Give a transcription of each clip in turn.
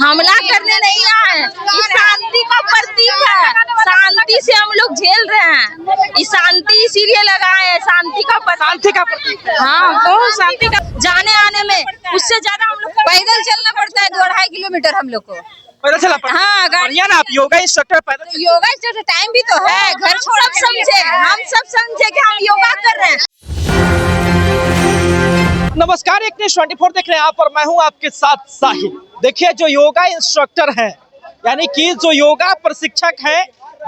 हमला करने नहीं आए, ये शांति का प्रतीक है। शांति से हम लोग झेल रहे हैं, ये शांति इसीलिए लगाए हैं, शांति का प्रतीक है। हाँ, तो शांति का जाने आने में उससे ज्यादा हम लोग पैदल चलना पड़ता है 2-2.5 किलोमीटर हम लोग को पैदल चला पड़ता है। हाँ, बढ़िया ना, आप योगा इंस्ट्रक्टर पैदल योगा इंस्ट्रक्टर टाइम भी तो है, घर छोड़ समझे, हम सब समझे कि हम योगा कर रहे हैं। नमस्कार, एक न्यूज़ 24 देख रहे हैं आप और मैं हूं आपके साथ साहिल। देखिए, जो योगा इंस्ट्रक्टर हैं, यानी कि जो योगा प्रशिक्षक हैं,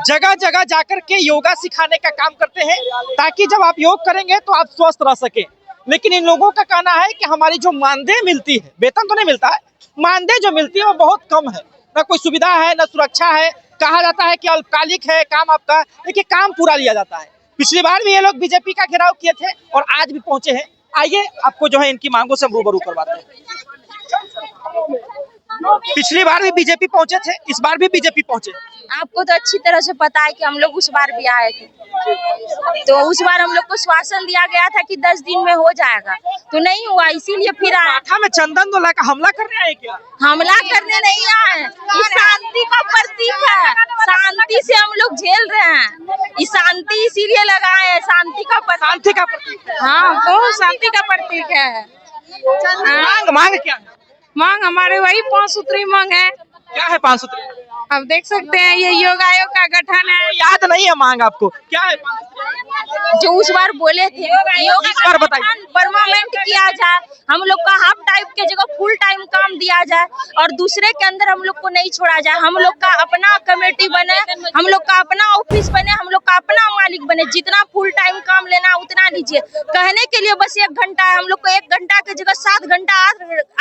जगह जगह जाकर के योगा सिखाने का काम करते हैं ताकि जब आप योग करेंगे तो आप स्वस्थ रह सके। लेकिन इन लोगों का कहना है कि हमारी जो मानदेय मिलती है, वेतन तो नहीं मिलता है, मानदेय जो मिलती है वो बहुत कम है, ना कोई सुविधा है ना सुरक्षा है। कहा जाता है कि अल्पकालिक है काम आपका, लेकिन काम पूरा लिया जाता है। पिछली बार भी ये लोग बीजेपी का घेराव किए थे और आज भी पहुंचे हैं। आइए आपको जो है इनकी मांगों से रूबरू करवाते हैं। पिछली बार भी बीजेपी पहुंचे थे, इस बार भी बीजेपी पहुंचे। आपको तो अच्छी तरह से पता है कि हम लोग उस बार भी आए थे, तो उस बार हम लोग को श्वासन दिया गया था कि 10 दिन में हो जाएगा, तो नहीं हुआ, इसीलिए फिर आए। माथा में चंदन तो लगा, हमला करने आए क्या? हमला करने नहीं आए, ये शांति का प्रतीक है। शांति से हम लोग झेल रहे हैं, ये शांति इसीलिए लगाए हैं, शांति का प्रतीक है। हाँ, तो शांति का प्रतीक है। मांग क्या है? मांग हमारे वही 5 सूत्री मांग है। क्या है 5 सूत्री? अब देख सकते हैं ये योग आयोग का गठन है। याद नहीं है मांग आपको? क्या है जो उस बार बोले थे, योग इस बार बताइए। परमानेंट किया जाए, हम लोग का हाफ टाइम के जगह फुल टाइम काम दिया जाए और दूसरे के अंदर हम लोग को नहीं छोड़ा जाए। हम लोग का अपना कमेटी बने, हम लोग का अपना ऑफिस बने, हम लोग का अपना मालिक बने। जितना फुल टाइम काम लेना उतना लीजिए। कहने के लिए बस 1 घंटा है, हम लोग को 1 घंटा के जगह 7 घंटा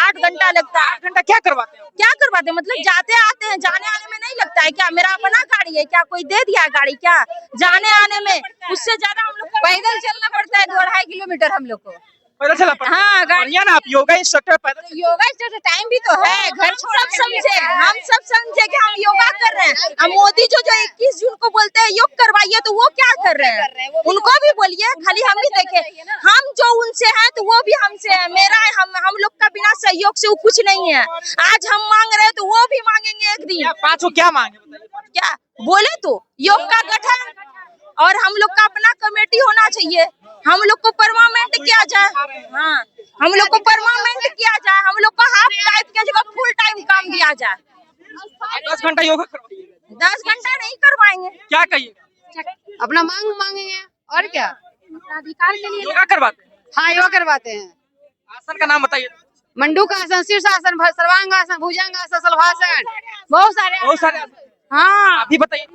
8 घंटा लगता है। 8 घंटा क्या करवाते हैं? क्या करवाते हैं मतलब जाते आते हैं, जाने आने में नहीं लगता है क्या? मेरा अपना गाड़ी है क्या? कोई दे दिया गाड़ी क्या? जाने आने में उससे ज्यादा हम लोग पैदल चलना पड़ता है 2-2.5 किलोमीटर हम लोग को पैदल चला पड़ता है। हाँ, बढ़िया ना, आप योगा इंस्ट्रक्टर पैदल। योगा इंस्ट्रक्टर टाइम भी तो है, घर छोड़ समझे, हम सब समझे कि हम योगा कर रहे हैं। अब मोदी जो 21 जून को बोलते हैं योग करवाइए, तो वो क्या कर रहे हैं? उनको भी बोलिए, खाली हम ही देखे। हम जो उनसे हैं तो वो भी हमसे है। मेरा है, हम लोग का बिना सहयोग से वो कुछ नहीं है। आज हम मांग रहे हैं तो वो भी मांगेंगे एक दिन। 5 क्या मांगे? क्या बोले तो योग का गठन और हम लोग का अपना कमेटी होना चाहिए। हम लोग को परमानेंट किया जाए। हाँ, हम लोग को परमानेंट किया जाए। हम लोग को हाफ टाइम के जगह फुल टाइम काम दिया जाए। 10 घंटा योगा करवाइए। 10 घंटा नहीं करवाएंगे। क्या कहिए? अपना मांगेंगे और क्या? अधिकार के लिए योगा करवाते हैं। हाँ, योगा करवाते हैं। आसन का नाम बताइए। मंडूक आसन, शीर्षासन, सर्वांग आसन, भुजंग आसन, शलभासन, बहुत सारे। हाँ, अभी बताइए।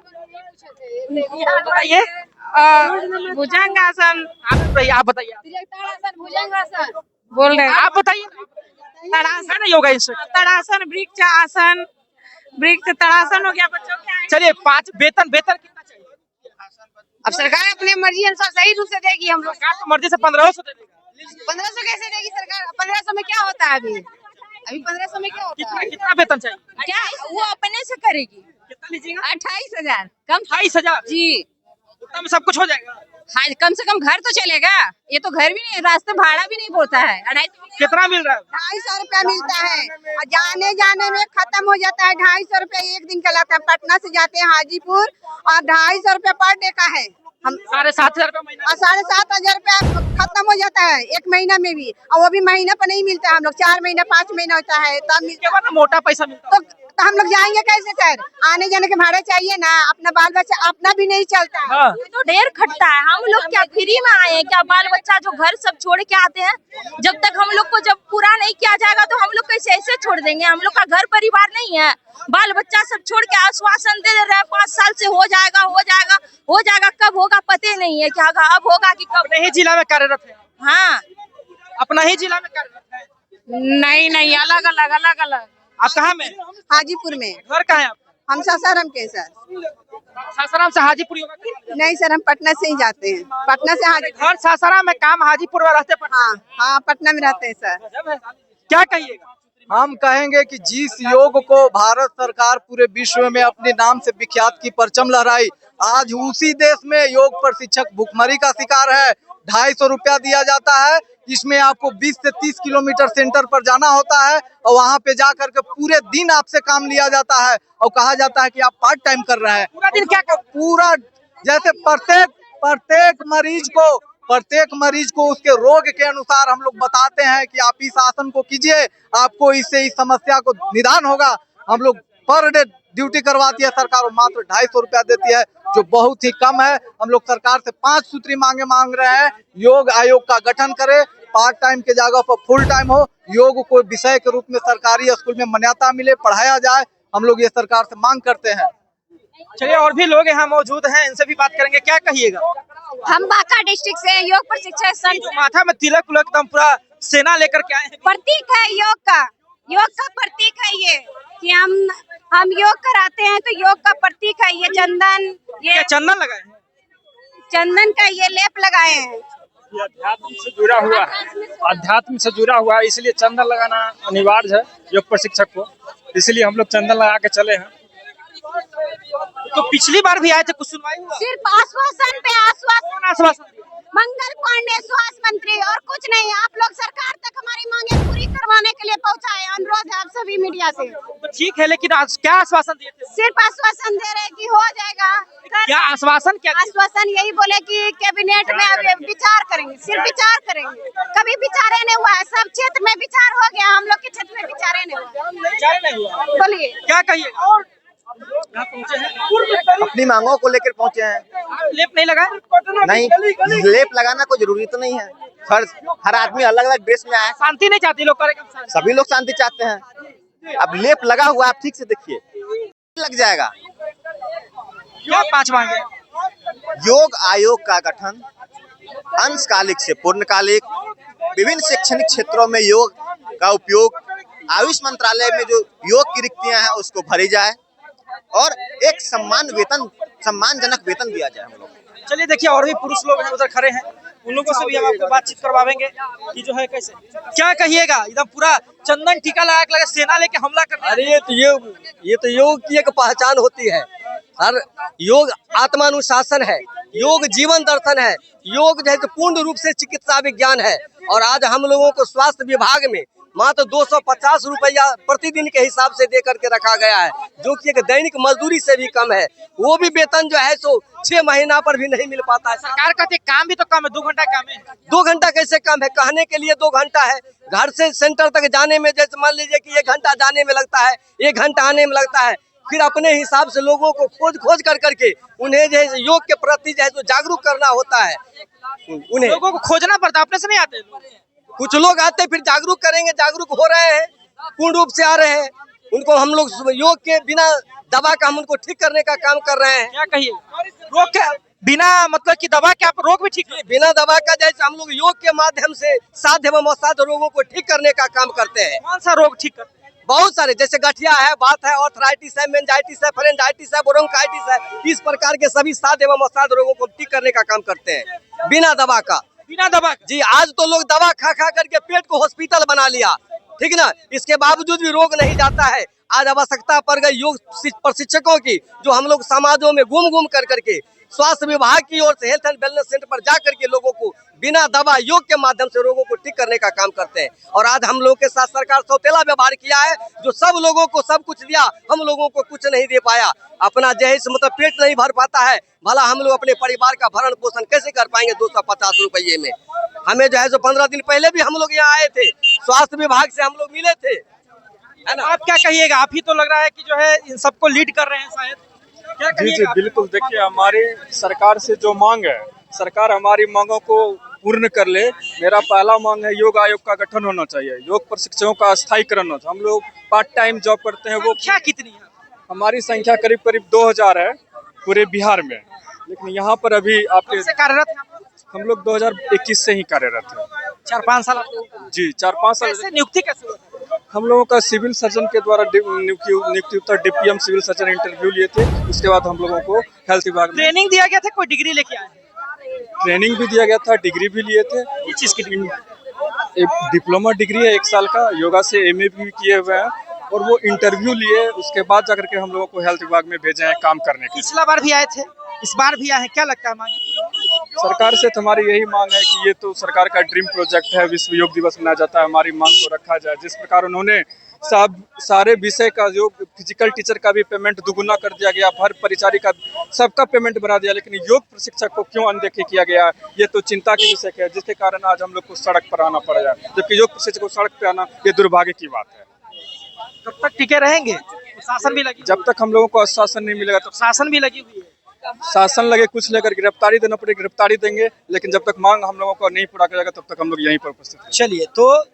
बताइए। भुजंग आसन, आप बताइए। भुजंगासन बोल रहे हैं। आप बताइए। Tadasana yoga instructor. तड़ासन, वृक्ष आसन, वृक्ष तड़ासन हो गया बच्चों के। चलिए, 5 वेतन कितना चाहिए? अब सरकार अपनी मर्जी अनुसार सही रूप से देगी। हम लोग सरकार तो मर्जी से 1500 दे देगा। 1500 कैसे देगी सरकार? 1500 में क्या होता है? अभी 1500 में क्या होता है? कितना वेतन चाहिए? क्या वो अपने से करेगी? कितना लीजिएगा? 28,000 कम। 28,000 जी उतना में सब कुछ हो जाएगा? हाँ, कम से कम घर तो चलेगा। ये तो घर भी नहीं, रास्ते भाड़ा भी नहीं बोलता है। 250 कितना मिल रहा है? 250 रुपया मिलता है और जाने में खत्म हो जाता है। 250 रुपया एक दिन का लगता है। पटना से जाते हैं हाजीपुर और 250 रुपया पर डे का है। हम 7,500 रुपया महीना। और 7,500 रुपया खत्म हो जाता है 1 महीना में भी, और वो भी महीना पर नहीं मिलता है। हम लोग 4 महीना 5 महीना होता है तब मिलता है। मोटा पैसा मिलता है। तो हम लोग जाएंगे कैसे सर? आने जाने के भाड़ा चाहिए ना, अपना बाल बच्चा अपना भी नहीं चलता है। हाँ। ये तो ढेर खटता है। हम लोग क्या फ्री में आए हैं क्या? बाल बच्चा जो घर सब छोड़ के आते हैं, जब तक हम लोग को जब पूरा नहीं किया जाएगा तो हम लोग कैसे ऐसे छोड़ देंगे? हम लोग का घर परिवार नहीं है, बाल बच्चा सब छोड़ के आश्वासन दे रहे हैं 5 साल से हो जाएगा हो जाएगा हो जाएगा। कब होगा पते नहीं है, क्या अब होगा कि कब? अपने ही जिला में कार्यरत है। हाँ, अपना ही जिला में कार्यरत है। नहीं, अलग अलग। आप कहाँ में? हाजीपुर में। घर कहाँ है आप? हम सासाराम के सर। सासाराम से हाजीपुर योगा करते हैं? नहीं सर, हम पटना से ही जाते हैं। पटना से हाजीपुर। घर सासाराम में, काम हाजीपुर में रहते पटना। हाँ, पटना में रहते हैं सर। क्या कहिएगा? हम कहेंगे कि जिस योग को भारत सरकार पूरे विश्व में अपने नाम से विख्यात की परचम लहराई, आज उसी देश में योग प्रशिक्षक भुखमरी का शिकार है। 250 रुपया दिया जाता है। इसमें आपको 20 से 30 किलोमीटर सेंटर पर जाना होता है और वहाँ पे जा करके पूरे दिन आपसे काम लिया जाता है और कहा जाता है कि आप पार्ट टाइम कर रहे हैं। पूरा दिन क्या कर पूरा जैसे प्रत्येक मरीज को उसके रोग के अनुसार हम लोग बताते हैं कि आप इस आसन को कीजिए, आपको इससे इस समस्या को निदान होगा। हम लोग पर डे ड्यूटी करवाती है सरकार और मात्र 250 रुपया देती है, जो बहुत ही कम है। हम लोग सरकार से 5 सूत्री मांगे मांग रहे हैं। योग आयोग का गठन करे, पार्ट टाइम के जगह पर फुल टाइम हो, योग को विषय के रूप में सरकारी स्कूल में मान्यता मिले, पढ़ाया जाए। हम लोग ये सरकार से मांग करते हैं। चलिए और भी लोग यहाँ मौजूद हैं, इनसे भी बात करेंगे। क्या कहिएगा? हम बांका डिस्ट्रिक्ट से योग प्रशिक्षण संघ माथा में तिलक उलक एकदम पूरा सेना लेकर के आए हैं। प्रतीक है योग का प्रतीक है ये कि हम योग कराते हैं तो योग का प्रतीक है ये चंदन, क्या चंदन लगाए हैं? चंदन का ये लेप लगाए हैं। ये अध्यात्म से जुड़ा हुआ है, अध्यात्म से जुड़ा हुआ है, इसलिए चंदन लगाना अनिवार्य है योग प्रशिक्षक को, इसलिए हम लोग चंदन लगा के चले हैं। तो पिछली बार भी आए थे, कुछ सुनवाई हुआ? सिर्फ आश्वासन पे आश्वासन। आश्वासन मंगल पांडे स्वास्थ्य मंत्री और कुछ नहीं। आप लोग सरकार तक हमारी मांगे पूरी करवाने के लिए पहुंचाए। अनुरोध है आप सभी मीडिया से। तो ठीक है, लेकिन क्या आश्वासन दिए थे? सिर्फ आश्वासन दे रहे कि हो जाएगा। क्या आश्वासन क्या? आश्वासन यही बोले कि कैबिनेट में अब विचार करेंगे, सिर्फ विचार करेंगे। कभी विचार नहीं हुआ है, सब क्षेत्र में विचार हो गया, हम लोग के क्षेत्र में विचार नहीं हुआ। बोलिए क्या कहिए? और अपनी मांगों को लेकर पहुंचे हैं। लेप नहीं लगा? नहीं, लेप लगाना कोई जरूरी तो नहीं है। हर आदमी अलग अलग ड्रेस में आया, शांति नहीं चाहती लोग करेंगे। सभी लोग शांति चाहते हैं। अब लेप लगा हुआ, आप ठीक से देखिए, लग जाएगा। क्या 5 मांगे? योग आयोग का गठन, अंशकालिक से पूर्णकालिक, विभिन्न शैक्षणिक क्षेत्रों में योग का उपयोग, आयुष मंत्रालय में जो योग की रिक्तियां हैं उसको भरी जाए और एक सम्मानजनक वेतन दिया जाए। हम लोग चलिए देखिए, और भी पुरुष लोग हैं उधर खड़े हैं, उन लोगों से भी हम आपको बातचीत करवाएंगे कि जो है कैसे क्या कहिएगा। एकदम पूरा चंदन टीका लगा सेना लेके हमला कर रहे हैं। अरे ये तो योग की एक पहचान होती है। हर योग आत्मानुशासन है, योग जीवन दर्शन है, योग जो है पूर्ण रूप से चिकित्सा विज्ञान है। और आज हम लोगों को स्वास्थ्य विभाग में मात्र 250 रुपया प्रतिदिन के हिसाब से दे करके रखा गया है, जो कि एक दैनिक मजदूरी से भी कम है। वो भी वेतन जो है सो 6 महीना पर भी नहीं मिल पाता है। सरकार कहती है काम भी तो कम है, 2 घंटा काम है। 2 घंटा कैसे कम है? कहने के लिए 2 घंटा है, घर से सेंटर तक जाने में जैसे मान लीजिए कि 1 घंटा जाने में लगता है, 1 घंटा आने में लगता है। फिर अपने हिसाब से लोगों को खोज कर करके उन्हें जो है योग के प्रति जो है तो जागरूक करना होता है। उन्हें लोगों को खोजना पड़ता है, अपने से नहीं आते। कुछ लोग आते फिर जागरूक करेंगे, जागरूक हो रहे हैं, पूर्ण रूप से आ रहे हैं। उनको हम लोग योग के बिना दवा का हम उनको ठीक करने का काम कर रहे हैं। क्या कहिए? रोग के बिना मतलब कि दवा के आप रोग भी ठीक है? बिना दवा का जैसे हम लोग योग के माध्यम से साध्य एवं असाध्य रोगों को ठीक करने का काम करते हैं। कौन सा रोग ठीक करते हैं? बहुत सारे, जैसे गठिया है, बात है, ऑर्थराइटिस है, मेनिंजाइटिस है, फेरेंजाइटिस है, ब्रोंकाइटिस है, इस प्रकार के सभी साध्य एवं असाध्य रोगों को ठीक करने का काम करते हैं बिना दवा का। बिना दवा जी, आज तो लोग दवा खा करके पेट को हॉस्पिटल बना लिया, ठीक ना? इसके बावजूद भी रोग नहीं जाता है। आज आवश्यकता पड़ गई योग प्रशिक्षकों की, जो हम लोग समाजों में घूम कर करके स्वास्थ्य विभाग की ओर से हेल्थ एंड वेलनेस सेंटर पर जा करके लोगों को बिना दवा योग के माध्यम से रोगों को ठीक करने का काम करते हैं। और आज हम लोगों के साथ सरकार सौतेला व्यवहार किया है, जो सब लोगों को सब कुछ दिया, हम लोगों को कुछ नहीं दे पाया। अपना जहेज मतलब पेट नहीं भर पाता है, भला हम लोग अपने परिवार का भरण पोषण कैसे कर पाएंगे 250 रुपये में? हमें जो है जो 15 दिन पहले भी हम लोग यहाँ आए थे, स्वास्थ्य विभाग से हम लोग मिले थे, है ना? आप क्या कहिएगा? आप ही तो लग रहा है कि जो है इन सबको लीड कर रहे हैं शायद। क्या जी कहिएगा? बिल्कुल। देखिए, हमारी सरकार से जो मांग है, सरकार हमारी मांगों को पूर्ण कर ले। मेरा पहला मांग है योग आयोग का गठन होना चाहिए, योग प्रशिक्षकों का स्थायीकरण होता है। हम लोग पार्ट टाइम जॉब करते हैं, वो क्या कितनी है? हमारी संख्या करीब 2000 है पूरे बिहार में, लेकिन यहाँ पर अभी आपके से कार्यरत हैं आप? हम लोग 2021 से ही कार्यरत हैं। 4-5 साल जी, 4-5 साल। कैसे नियुक्ति कैसे हुई? हम लोगों का सिविल सर्जन के द्वारा नियुक्ति होता है, DPM सिविल सर्जन इंटरव्यू लिए थे, उसके बाद हम लोगों को हेल्थ विभाग में ट्रेनिंग दिया गया था, कोई डिग्री लेके आए? ट्रेनिंग भी दिया गया था, डिग्री भी लिए थे। किस चीज की डिग्री? एक डिप्लोमा डिग्री है 1 साल का, योगा से MA भी किए हुए हैं, और वो इंटरव्यू लिए, उसके बाद जाकर के हम लोगों को हेल्थ विभाग में भेजे हैं काम करने के लिए। पिछला बार भी आए थे, इस बार भी आए हैं, क्या लगता है मांगे? सरकार से तो हमारी यही मांग है कि ये तो सरकार का ड्रीम प्रोजेक्ट है, विश्व योग दिवस मनाया जाता है, हमारी मांग को रखा जाए। जिस प्रकार उन्होंने सारे विषय का जो फिजिकल टीचर का भी पेमेंट दुगुना कर दिया गया, हर परिचारी का सबका पेमेंट बढ़ा दिया, लेकिन योग प्रशिक्षक को क्यों अनदेखी किया गया, ये तो चिंता की विषय है, जिसके कारण आज हम लोग को सड़क पर आना पड़ रहा है। जबकि योग प्रशिक्षक को सड़क पर आना ये दुर्भाग्य की बात है। कब तक टिके रहेंगे? शासन भी लगी, जब तक हम लोगों को आश्वासन नहीं मिलेगा तब शासन भी लगी हुई है। शासन लगे कुछ लेकर गिरफ्तारी देना पड़ेगी, गिरफ्तारी देंगे, लेकिन जब तक मांग हम लोगों को नहीं पूरा किया जाएगा तब तक हम लोग यहीं पर उपस्थित हैं। चलिए, तो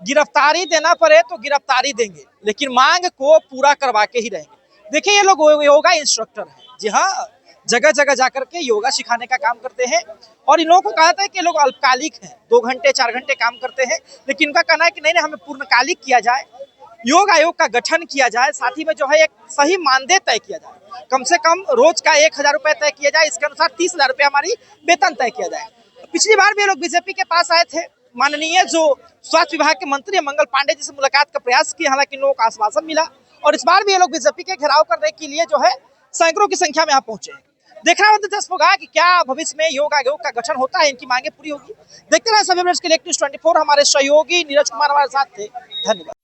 गिरफ्तारी देना पड़े तो गिरफ्तारी देंगे, लेकिन मांग को पूरा करवा के ही रहेंगे। देखिए, ये लोग योगा इंस्ट्रक्टर हैं, जी हाँ, जगह जगह जाकर के योगा सिखाने का काम करते हैं। और इन लोगों को कहा था कि ये लोग अल्पकालिक हैं, 2 घंटे 4 घंटे काम करते हैं, लेकिन इनका कहना है कि नहीं, हमें पूर्णकालिक किया जाए, योग आयोग का गठन किया जाए, साथ ही में जो है एक सही मानदेय तय किया जाए, कम से कम रोज का 1000 रुपये तय किया जाए, इसके अनुसार 30,000 रुपये हमारी वेतन तय किया जाए। पिछली बार भी ये लोग बीजेपी के पास आए थे, माननीय जो स्वास्थ्य विभाग के मंत्री मंगल पांडे जी से मुलाकात का प्रयास किया, हालांकि लोगों को आश्वासन मिला, और इस बार भी ये लोग बीजेपी के घेराव करने के लिए जो है सैकड़ों की संख्या में यहाँ पहुंचे हैं। देखना दिलचस्प होगा कि क्या भविष्य में योग आयोग का गठन होता है, इनकी मांगे पूरी होगी। देखते रहे सभी के लिए News 24, हमारे सहयोगी नीरज कुमार हमारे साथ थे। धन्यवाद।